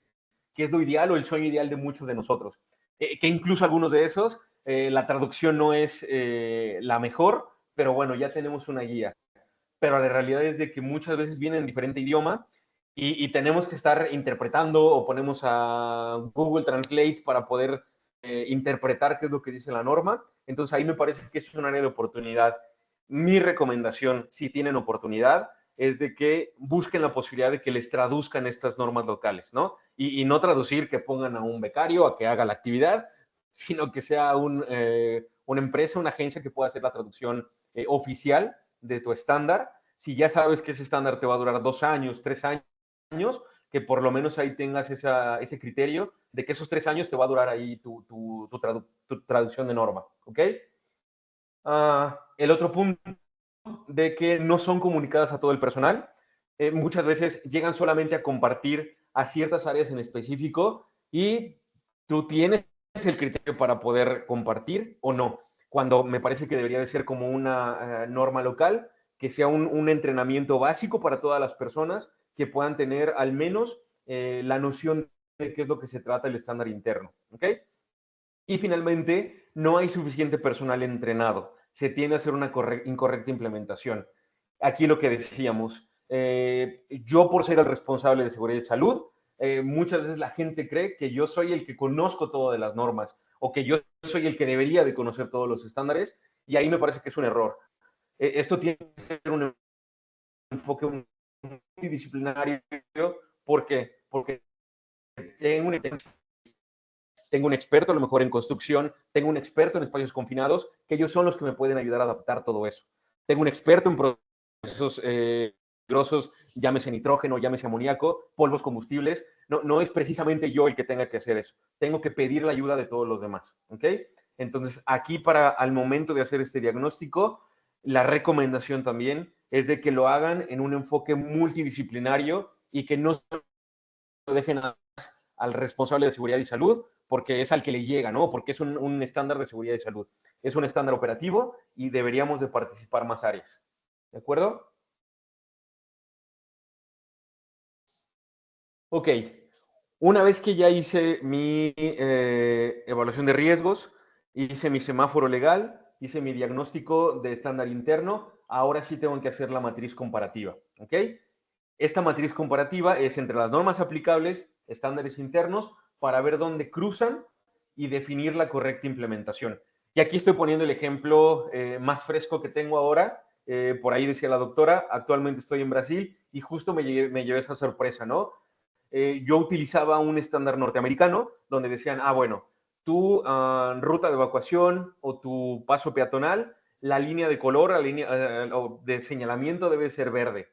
es lo ideal o el sueño ideal de muchos de nosotros. Que incluso algunos de esos, la traducción no es la mejor, pero bueno, ya tenemos una guía. Pero la realidad es de que muchas veces viene en diferente idioma y tenemos que estar interpretando o ponemos a Google Translate para poder interpretar qué es lo que dice la norma. Entonces ahí me parece que es un área de oportunidad. Mi recomendación, si tienen oportunidad, es de que busquen la posibilidad de que les traduzcan estas normas locales, ¿no? Y no traducir que pongan a un becario a que haga la actividad, sino que sea una empresa, una agencia que pueda hacer la traducción oficial de tu estándar. Si ya sabes que ese estándar te va a durar 2 años, 3 años, que por lo menos ahí tengas ese criterio de que esos 3 años te va a durar ahí tu traducción de norma, ¿ok? El otro punto de que no son comunicadas a todo el personal. Muchas veces llegan solamente a compartir a ciertas áreas en específico y tú tienes el criterio para poder compartir o no. cuando me parece que debería de ser como una norma local, que sea un entrenamiento básico para todas las personas que puedan tener al menos la noción de qué es lo que se trata el estándar interno, ¿ok? Y finalmente, no hay suficiente personal entrenado. Se tiende a hacer una incorrecta implementación. Aquí lo que decíamos, yo por ser el responsable de seguridad y salud, muchas veces la gente cree que yo soy el que conozco todo de las normas o que yo soy el que debería de conocer todos los estándares, y ahí me parece que es un error. Esto tiene que ser un enfoque multidisciplinario. ¿Por qué? Porque tengo un experto a lo mejor en construcción, tengo un experto en espacios confinados, que ellos son los que me pueden ayudar a adaptar todo eso. Tengo un experto en procesos peligrosos, llámese nitrógeno, llámese amoníaco, polvos combustibles. No es precisamente yo el que tenga que hacer eso. Tengo que pedir la ayuda de todos los demás. ¿Ok? Entonces, aquí al momento de hacer este diagnóstico, la recomendación también es de que lo hagan en un enfoque multidisciplinario y que no se dejen al responsable de seguridad y salud, porque es al que le llega, ¿no? Porque es un estándar de seguridad y salud. Es un estándar operativo y deberíamos de participar más áreas. ¿De acuerdo? Ok. Una vez que ya hice mi evaluación de riesgos, hice mi semáforo legal, hice mi diagnóstico de estándar interno, ahora sí tengo que hacer la matriz comparativa. ¿Ok? Esta matriz comparativa es entre las normas aplicables, estándares internos, para ver dónde cruzan y definir la correcta implementación. Y aquí estoy poniendo el ejemplo más fresco que tengo ahora. Por ahí decía la doctora, actualmente estoy en Brasil y justo me llevé esa sorpresa, ¿no? Yo utilizaba un estándar norteamericano donde decían, bueno, tu ruta de evacuación o tu paso peatonal, la línea de color, la línea de señalamiento debe ser verde.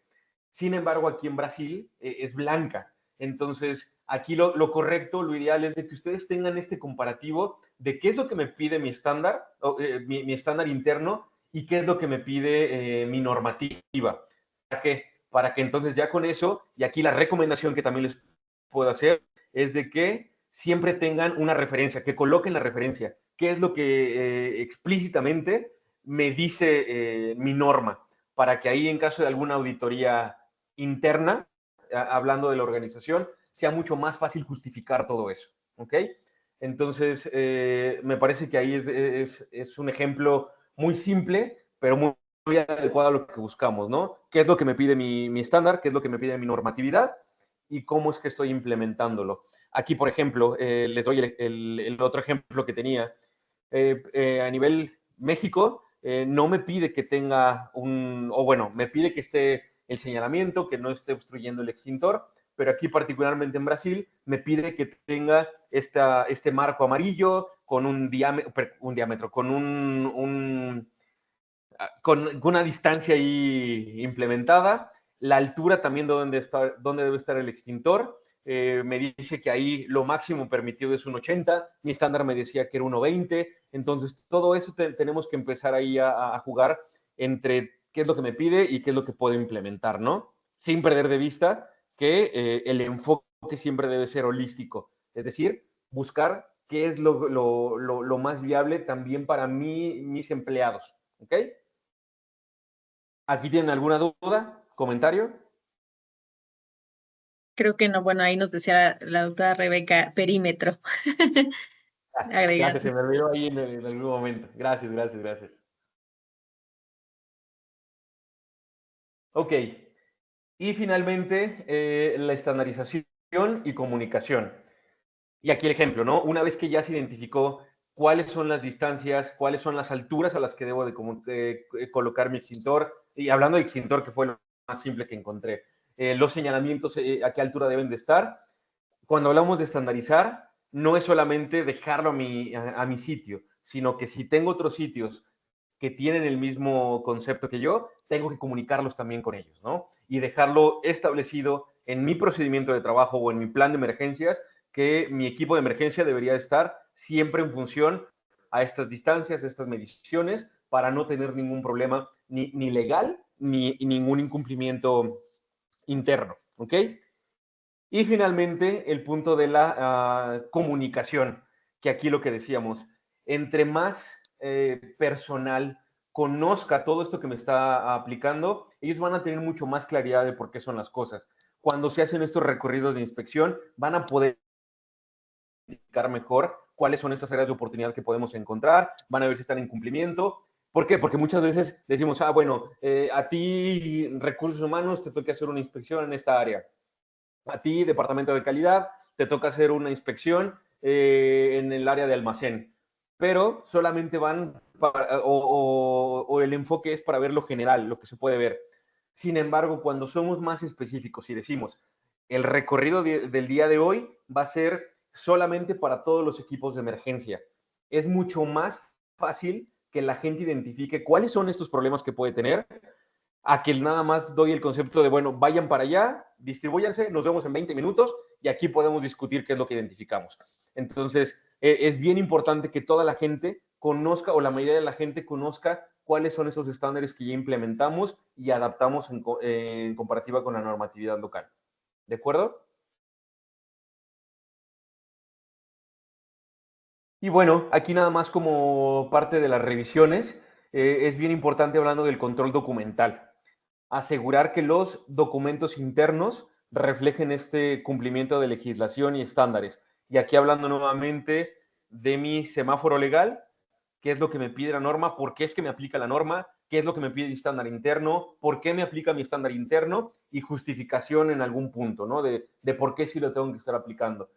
Sin embargo, aquí en Brasil es blanca. Entonces, aquí lo correcto, lo ideal es de que ustedes tengan este comparativo de qué es lo que me pide mi estándar, mi estándar interno, y qué es lo que me pide mi normativa. ¿Para qué? Para que entonces ya con eso, y aquí la recomendación que también les puedo hacer, es de que siempre tengan una referencia, que coloquen la referencia. ¿Qué es lo que explícitamente me dice mi norma? Para que ahí en caso de alguna auditoría interna, hablando de la organización, sea mucho más fácil justificar todo eso. ¿Ok? Entonces, me parece que ahí es un ejemplo muy simple, pero muy adecuado a lo que buscamos, ¿no? ¿Qué es lo que me pide mi estándar? ¿Qué es lo que me pide mi normatividad? ¿Y cómo es que estoy implementándolo? Aquí, por ejemplo, les doy el otro ejemplo que tenía. A nivel México, no me pide que tenga me pide que esté el señalamiento, que no esté obstruyendo el extintor, pero aquí particularmente en Brasil me pide que tenga este marco amarillo con un diámetro, con una distancia ahí implementada, la altura también donde debe estar el extintor. Me dice que ahí lo máximo permitido es un 80, mi estándar me decía que era 1,20, entonces todo eso tenemos que empezar ahí a jugar entre qué es lo que me pide y qué es lo que puedo implementar, ¿no? Sin perder de vista que el enfoque siempre debe ser holístico, es decir, buscar qué es lo más viable también para mis empleados, ¿ok? ¿Aquí tienen alguna duda? ¿Comentario? Creo que no, bueno, ahí nos decía la doctora Rebeca, perímetro, Gracias, agregando. se me olvidó ahí en algún momento. Gracias, gracias, gracias. Ok. Y finalmente, la estandarización y comunicación. Y aquí el ejemplo, ¿no? Una vez que ya se identificó cuáles son las distancias, cuáles son las alturas a las que debo de colocar mi extintor, y hablando de extintor, que fue lo más simple que encontré, los señalamientos, a qué altura deben de estar. Cuando hablamos de estandarizar, no es solamente dejarlo a mi sitio, sino que si tengo otros sitios que tienen el mismo concepto que yo, tengo que comunicarlos también con ellos, ¿no? Y dejarlo establecido en mi procedimiento de trabajo o en mi plan de emergencias, que mi equipo de emergencia debería estar siempre en función a estas distancias, a estas mediciones, para no tener ningún problema ni legal ni ningún incumplimiento interno, ¿ok? Y finalmente, el punto de la comunicación, que aquí lo que decíamos, entre más personal conozca todo esto que me está aplicando, ellos van a tener mucho más claridad de por qué son las cosas. Cuando se hacen estos recorridos de inspección, van a poder identificar mejor cuáles son estas áreas de oportunidad que podemos encontrar, van a ver si están en cumplimiento. ¿Por qué? Porque muchas veces decimos, bueno, a ti, recursos humanos, te toca hacer una inspección en esta área. A ti, departamento de calidad, te toca hacer una inspección en el área de almacén. Pero solamente van o el enfoque es para ver lo general, lo que se puede ver. Sin embargo, cuando somos más específicos y decimos, el recorrido del día de hoy va a ser solamente para todos los equipos de emergencia, es mucho más fácil que la gente identifique cuáles son estos problemas que puede tener, a que nada más doy el concepto de, bueno, vayan para allá, distribúyanse, nos vemos en 20 minutos y aquí podemos discutir qué es lo que identificamos. Entonces, es bien importante que toda la gente conozca, o la mayoría de la gente conozca, cuáles son esos estándares que ya implementamos y adaptamos en comparativa con la normatividad local. ¿De acuerdo? Y bueno, aquí nada más como parte de las revisiones, es bien importante hablando del control documental. Asegurar que los documentos internos reflejen este cumplimiento de legislación y estándares. Y aquí hablando nuevamente de mi semáforo legal, qué es lo que me pide la norma, por qué es que me aplica la norma, qué es lo que me pide el estándar interno, por qué me aplica mi estándar interno y justificación en algún punto, ¿no? De por qué sí lo tengo que estar aplicando.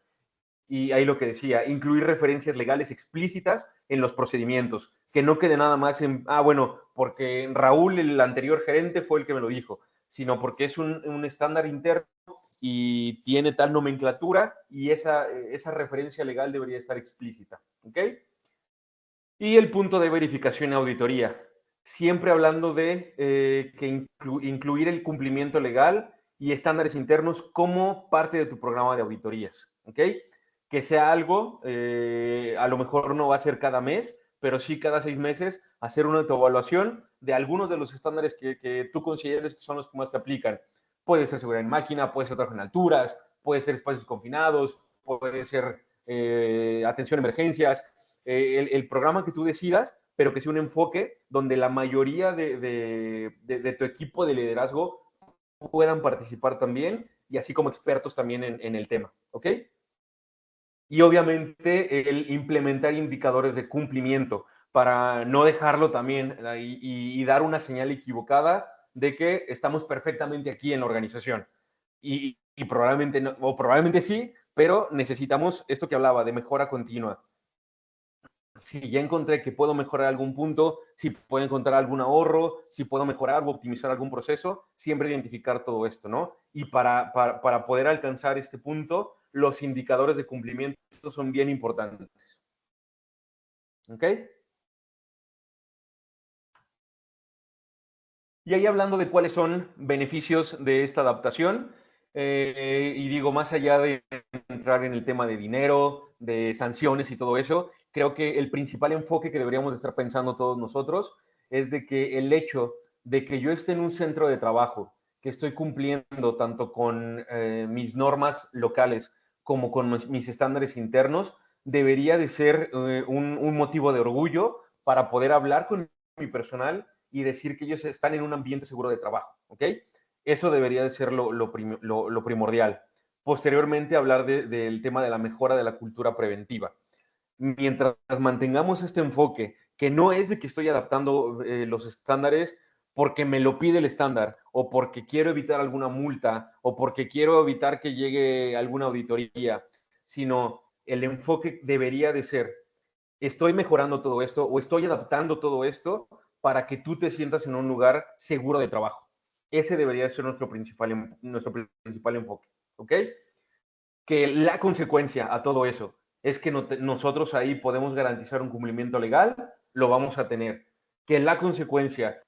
Y ahí lo que decía, incluir referencias legales explícitas en los procedimientos, que no quede nada más en, bueno, porque Raúl, el anterior gerente, fue el que me lo dijo, sino porque es un estándar interno y tiene tal nomenclatura y esa referencia legal debería estar explícita, ¿ok? Y el punto de verificación y auditoría, siempre hablando de que incluir el cumplimiento legal y estándares internos como parte de tu programa de auditorías, ¿ok? Que sea algo, a lo mejor no va a ser cada mes, pero sí cada 6 meses hacer una autoevaluación de algunos de los estándares que tú consideres que son los que más te aplican. Puede ser seguridad en máquina, puede ser trabajo en alturas, puede ser espacios confinados, puede ser atención a emergencias, el programa que tú decidas, pero que sea un enfoque donde la mayoría de tu equipo de liderazgo puedan participar también y así como expertos también en el tema, ¿ok? Y obviamente el implementar indicadores de cumplimiento para no dejarlo también y dar una señal equivocada de que estamos perfectamente aquí en la organización. Y probablemente no, o probablemente sí, pero necesitamos esto que hablaba de mejora continua. Si ya encontré que puedo mejorar algún punto, si puedo encontrar algún ahorro, si puedo mejorar o optimizar algún proceso, siempre identificar todo esto, ¿no? Y para poder alcanzar este punto, los indicadores de cumplimiento son bien importantes. ¿Ok? Y ahí hablando de cuáles son beneficios de esta adaptación, y digo, más allá de entrar en el tema de dinero, de sanciones y todo eso, creo que el principal enfoque que deberíamos estar pensando todos nosotros es de que el hecho de que yo esté en un centro de trabajo, que estoy cumpliendo tanto con mis normas locales como con mis estándares internos, debería de ser un motivo de orgullo para poder hablar con mi personal y decir que ellos están en un ambiente seguro de trabajo, ¿ok? Eso debería de ser lo primordial. Posteriormente, hablar del tema de la mejora de la cultura preventiva. Mientras mantengamos este enfoque, que no es de que estoy adaptando los estándares porque me lo pide el estándar, o porque quiero evitar alguna multa, o porque quiero evitar que llegue alguna auditoría, sino el enfoque debería de ser, estoy mejorando todo esto o estoy adaptando todo esto para que tú te sientas en un lugar seguro de trabajo. Ese debería ser nuestro principal enfoque, ¿ok? Que la consecuencia a todo eso es que nosotros ahí podemos garantizar un cumplimiento legal, lo vamos a tener. Que la consecuencia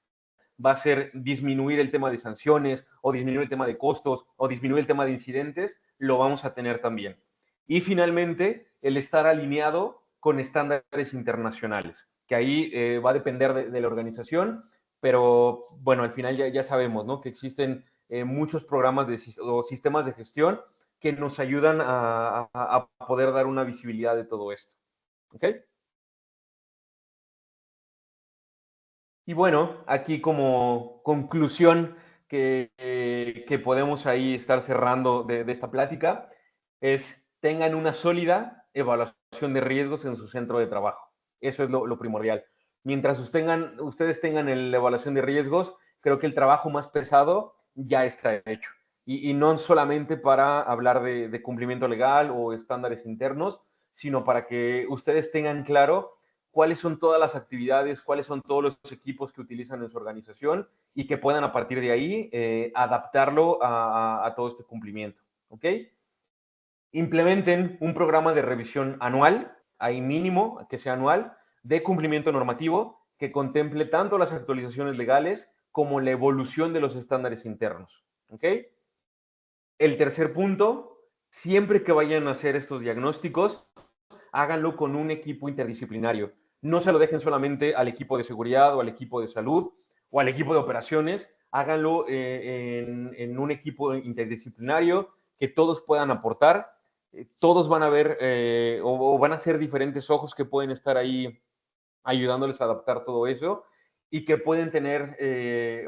va a ser disminuir el tema de sanciones o disminuir el tema de costos o disminuir el tema de incidentes, lo vamos a tener también. Y finalmente, el estar alineado con estándares internacionales, que ahí va a depender de la organización, pero bueno, al final ya sabemos, ¿no? Que existen muchos programas o sistemas de gestión que nos ayudan a poder dar una visibilidad de todo esto. ¿Ok? Y bueno, aquí como conclusión que podemos ahí estar cerrando de esta plática es tengan una sólida evaluación de riesgos en su centro de trabajo. Eso es lo primordial. Mientras ustedes tengan la evaluación de riesgos, creo que el trabajo más pesado ya está hecho. Y no solamente para hablar de cumplimiento legal o estándares internos, sino para que ustedes tengan claro cuáles son todas las actividades, cuáles son todos los equipos que utilizan en su organización y que puedan a partir de ahí adaptarlo a todo este cumplimiento. ¿Ok? Implementen un programa de revisión anual, ahí mínimo, que sea anual, de cumplimiento normativo, que contemple tanto las actualizaciones legales como la evolución de los estándares internos. ¿Ok? El tercer punto, siempre que vayan a hacer estos diagnósticos, háganlo con un equipo interdisciplinario. No se lo dejen solamente al equipo de seguridad o al equipo de salud o al equipo de operaciones. Háganlo en un equipo interdisciplinario que todos puedan aportar. Todos van a ver o van a ser diferentes ojos que pueden estar ahí ayudándoles a adaptar todo eso y que pueden tener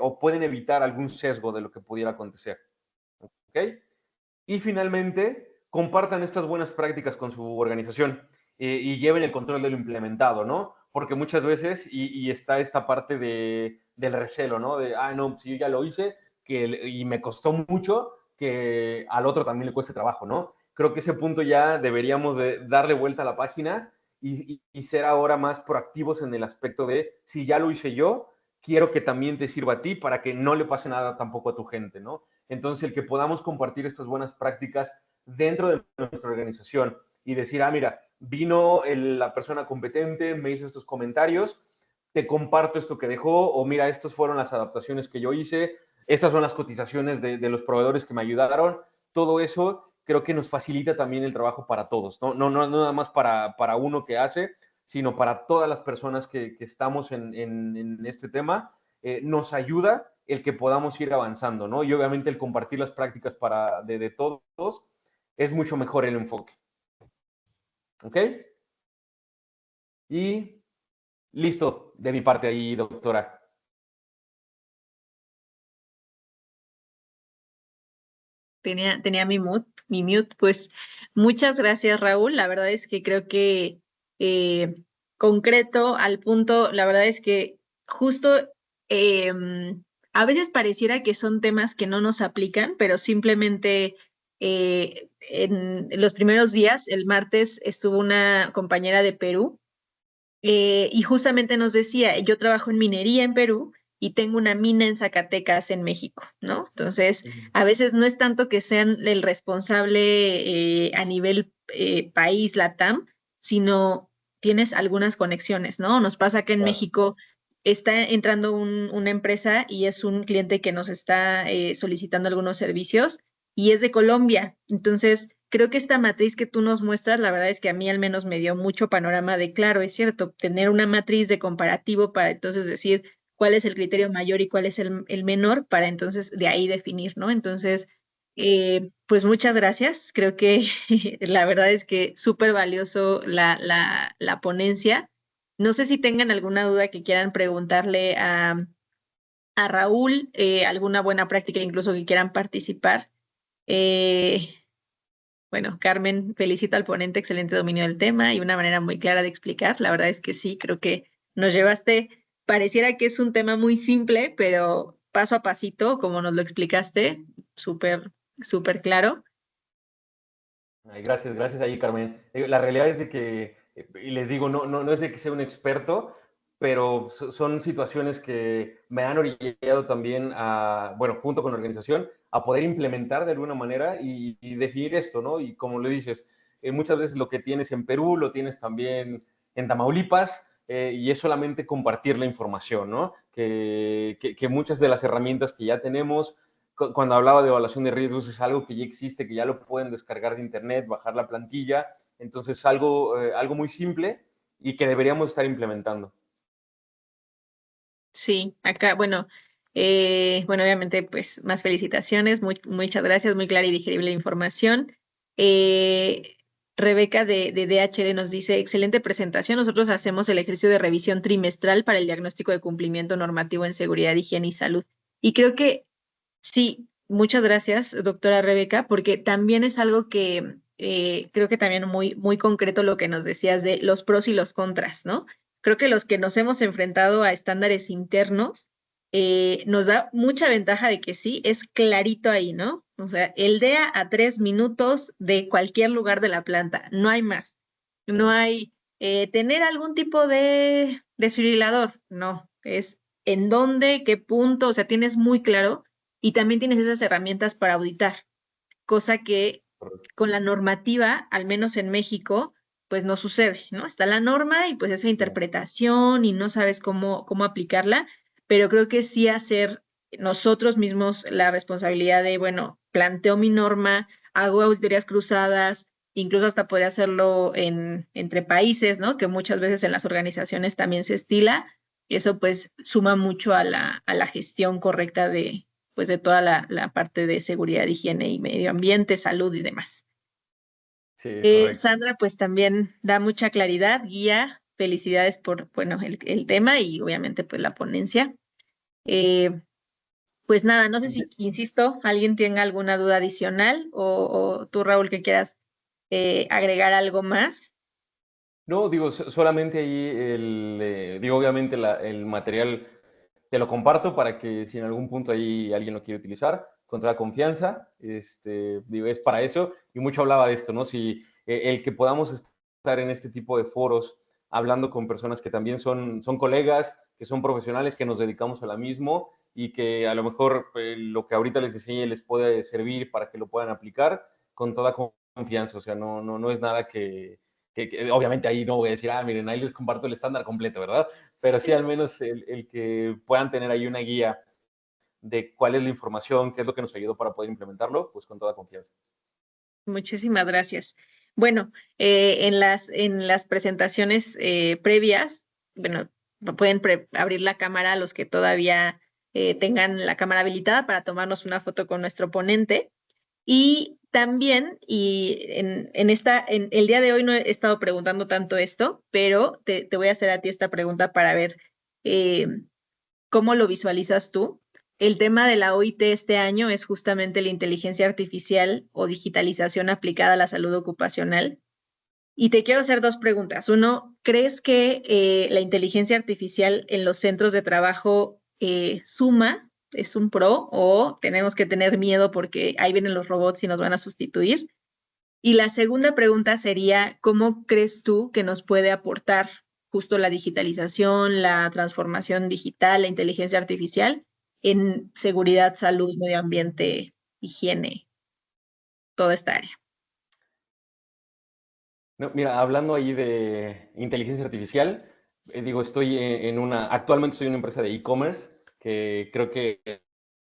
o pueden evitar algún sesgo de lo que pudiera acontecer. ¿Ok? Y finalmente, compartan estas buenas prácticas con su organización y lleven el control de lo implementado, ¿no? Porque muchas veces, y está esta parte del recelo, ¿no? De, no, si yo ya lo hice y me costó mucho, que al otro también le cueste trabajo, ¿no? Creo que ese punto ya deberíamos de darle vuelta a la página y ser ahora más proactivos en el aspecto de, si ya lo hice yo, quiero que también te sirva a ti para que no le pase nada tampoco a tu gente, ¿no? Entonces, el que podamos compartir estas buenas prácticas dentro de nuestra organización y decir, mira, vino la persona competente, me hizo estos comentarios, te comparto esto que dejó, o mira, estas fueron las adaptaciones que yo hice, estas son las cotizaciones de los proveedores que me ayudaron, todo eso creo que nos facilita también el trabajo para todos, no nada más para uno que hace, sino para todas las personas que estamos en este tema, nos ayuda el que podamos ir avanzando, ¿no? Y obviamente el compartir las prácticas de todos es mucho mejor el enfoque. ¿Ok? Y listo de mi parte ahí, doctora. Tenía mi mute, pues muchas gracias, Raúl. La verdad es que creo que concreto al punto, la verdad es que justo a veces pareciera que son temas que no nos aplican, pero simplemente en los primeros días, el martes, estuvo una compañera de Perú y justamente nos decía, yo trabajo en minería en Perú y tengo una mina en Zacatecas en México, ¿no? Entonces, a veces no es tanto que sean el responsable a nivel país, LATAM, sino tienes algunas conexiones, ¿no? Nos pasa que en Claro. México está entrando una empresa y es un cliente que nos está solicitando algunos servicios y es de Colombia. Entonces, creo que esta matriz que tú nos muestras, la verdad es que a mí al menos me dio mucho panorama de, claro, es cierto, tener una matriz de comparativo para entonces decir cuál es el criterio mayor y cuál es el menor, para entonces de ahí definir, ¿no? Entonces, pues muchas gracias. Creo que la verdad es que súper valioso la ponencia. No sé si tengan alguna duda que quieran preguntarle a Raúl, alguna buena práctica incluso que quieran participar. Eh, bueno, Carmen, felicito al ponente, excelente dominio del tema y una manera muy clara de explicar. La verdad es que sí, creo que nos llevaste, pareciera que es un tema muy simple, pero paso a pasito, como nos lo explicaste, súper, súper claro. Ay, gracias ahí, Carmen. La realidad es de que, y les digo, no es de que sea un experto, pero son situaciones que me han orillado también bueno, junto con la organización, a poder implementar de alguna manera y definir esto, ¿no? Y como lo dices, muchas veces lo que tienes en Perú lo tienes también en Tamaulipas, y es solamente compartir la información, ¿no? Que muchas de las herramientas que ya tenemos cuando hablaba de evaluación de riesgos, es algo que ya existe, que ya lo pueden descargar de internet, bajar la plantilla. Entonces, algo muy simple y que deberíamos estar implementando. Sí, acá, bueno, obviamente, pues más felicitaciones, muchas gracias, muy clara y digerible la información. Eh, Rebeca de DHL nos dice, excelente presentación. Nosotros hacemos el ejercicio de revisión trimestral para el diagnóstico de cumplimiento normativo en seguridad, higiene y salud. Y creo que sí, muchas gracias, doctora Rebeca, porque también es algo que creo que también muy concreto lo que nos decías de los pros y los contras, ¿no? Creo que los que nos hemos enfrentado a estándares internos nos da mucha ventaja de que sí, es clarito ahí, ¿no? O sea, el DEA a 3 minutos de cualquier lugar de la planta, no hay más. No hay tener algún tipo de desfibrilador, no, es en dónde, qué punto, o sea, tienes muy claro y también tienes esas herramientas para auditar, cosa que con la normativa, al menos en México, pues no sucede, ¿no? Está la norma y pues esa interpretación y no sabes cómo aplicarla, pero creo que sí hacer nosotros mismos la responsabilidad de, bueno, planteo mi norma, hago auditorías cruzadas, incluso hasta podría hacerlo entre países, ¿no? Que muchas veces en las organizaciones también se estila, y eso pues suma mucho a la gestión correcta pues de toda la parte de seguridad, higiene y medio ambiente, salud y demás. Sí, correcto. Sandra, pues también da mucha claridad, guía, felicidades por, bueno, el tema y obviamente pues la ponencia. Eh, pues nada, no sé si, insisto, alguien tenga alguna duda adicional o tú, Raúl, que quieras agregar algo más. No, digo, solamente ahí, digo, obviamente el material te lo comparto para que si en algún punto ahí alguien lo quiere utilizar, con toda confianza, digo, es para eso. Y mucho hablaba de esto, ¿no? Si el que podamos estar en este tipo de foros hablando con personas que también son colegas, que son profesionales, que nos dedicamos a la mismo y que a lo mejor lo que ahorita les enseñe les puede servir para que lo puedan aplicar con toda confianza. O sea, no es nada que obviamente ahí no voy a decir, miren, ahí les comparto el estándar completo, ¿verdad? Pero sí al menos el que puedan tener ahí una guía de cuál es la información, qué es lo que nos ayudó para poder implementarlo, pues con toda confianza. Muchísimas gracias. Bueno, en las presentaciones previas, bueno, pueden abrir la cámara a los que todavía tengan la cámara habilitada para tomarnos una foto con nuestro ponente. Y también, en el día de hoy no he estado preguntando tanto esto, pero te voy a hacer a ti esta pregunta para ver eh, ¿cómo lo visualizas tú? El tema de la OIT este año es justamente la inteligencia artificial o digitalización aplicada a la salud ocupacional. Y te quiero hacer dos preguntas. Uno, ¿crees que la inteligencia artificial en los centros de trabajo suma, es un pro, o tenemos que tener miedo porque ahí vienen los robots y nos van a sustituir? Y la segunda pregunta sería, ¿cómo crees tú que nos puede aportar justo la digitalización, la transformación digital, la inteligencia artificial en seguridad, salud, medio ambiente, higiene, toda esta área? No, mira, hablando ahí de inteligencia artificial, digo, actualmente estoy en una empresa de e-commerce que creo que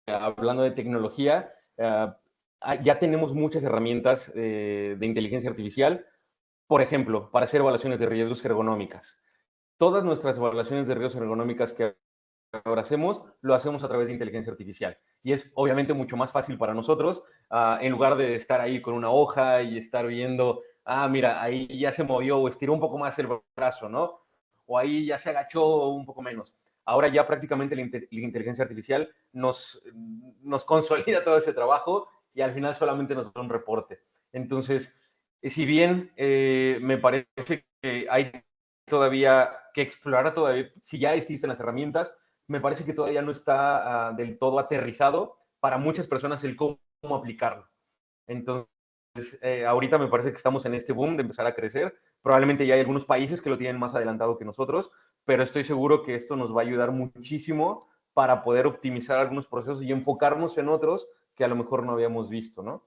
hablando de tecnología, ya tenemos muchas herramientas de inteligencia artificial, por ejemplo, para hacer evaluaciones de riesgos ergonómicas. Todas nuestras evaluaciones de riesgos ergonómicas que ahora hacemos, lo hacemos a través de inteligencia artificial. Y es obviamente mucho más fácil para nosotros, en lugar de estar ahí con una hoja y estar viendo, mira, ahí ya se movió o estiró un poco más el brazo, ¿no? O ahí ya se agachó un poco menos. Ahora ya prácticamente la inteligencia artificial nos consolida todo ese trabajo y al final solamente nos da un reporte. Entonces, si bien me parece que hay todavía que explorar, todavía, si ya existen las herramientas, me parece que todavía no está del todo aterrizado para muchas personas el cómo aplicarlo. Entonces, ahorita me parece que estamos en este boom de empezar a crecer. Probablemente ya hay algunos países que lo tienen más adelantado que nosotros, pero estoy seguro que esto nos va a ayudar muchísimo para poder optimizar algunos procesos y enfocarnos en otros que a lo mejor no habíamos visto, ¿no?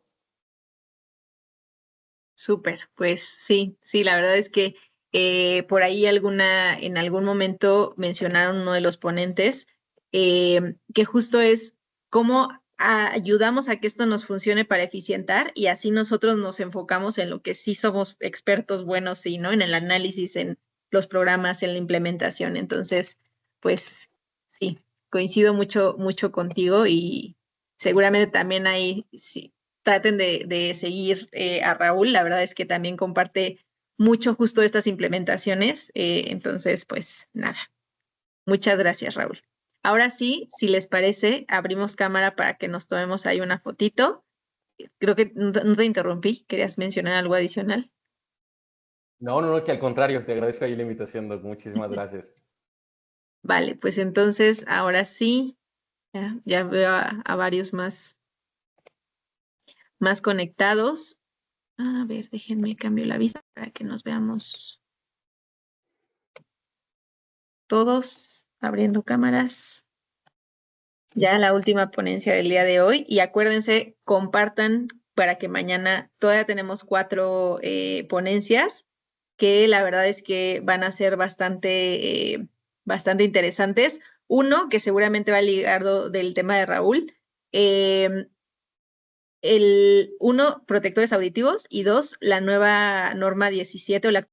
Súper, pues sí, la verdad es que por ahí en algún momento mencionaron uno de los ponentes que justo es cómo ayudamos a que esto nos funcione para eficientar y así nosotros nos enfocamos en lo que sí somos expertos buenos, sí, ¿no? En el análisis, en los programas, en la implementación. Entonces, pues sí, coincido mucho contigo y seguramente también hay, sí, traten de seguir a Raúl. La verdad es que también comparte mucho justo estas implementaciones. Entonces, pues nada. Muchas gracias, Raúl. Ahora sí, si les parece, abrimos cámara para que nos tomemos ahí una fotito. Creo que no te interrumpí. ¿Querías mencionar algo adicional? No, no, no, que al contrario, te agradezco ahí la invitación, Doc. Muchísimas gracias. Vale, pues entonces, ahora sí, ya veo a varios más conectados. A ver, déjenme cambio la vista para que nos veamos todos abriendo cámaras. Ya la última ponencia del día de hoy. Y acuérdense, compartan para que mañana todavía tenemos 4 ponencias que la verdad es que van a ser bastante interesantes. Uno, que seguramente va ligado del tema de Raúl. Uno, protectores auditivos, y 2, la nueva norma 17 o la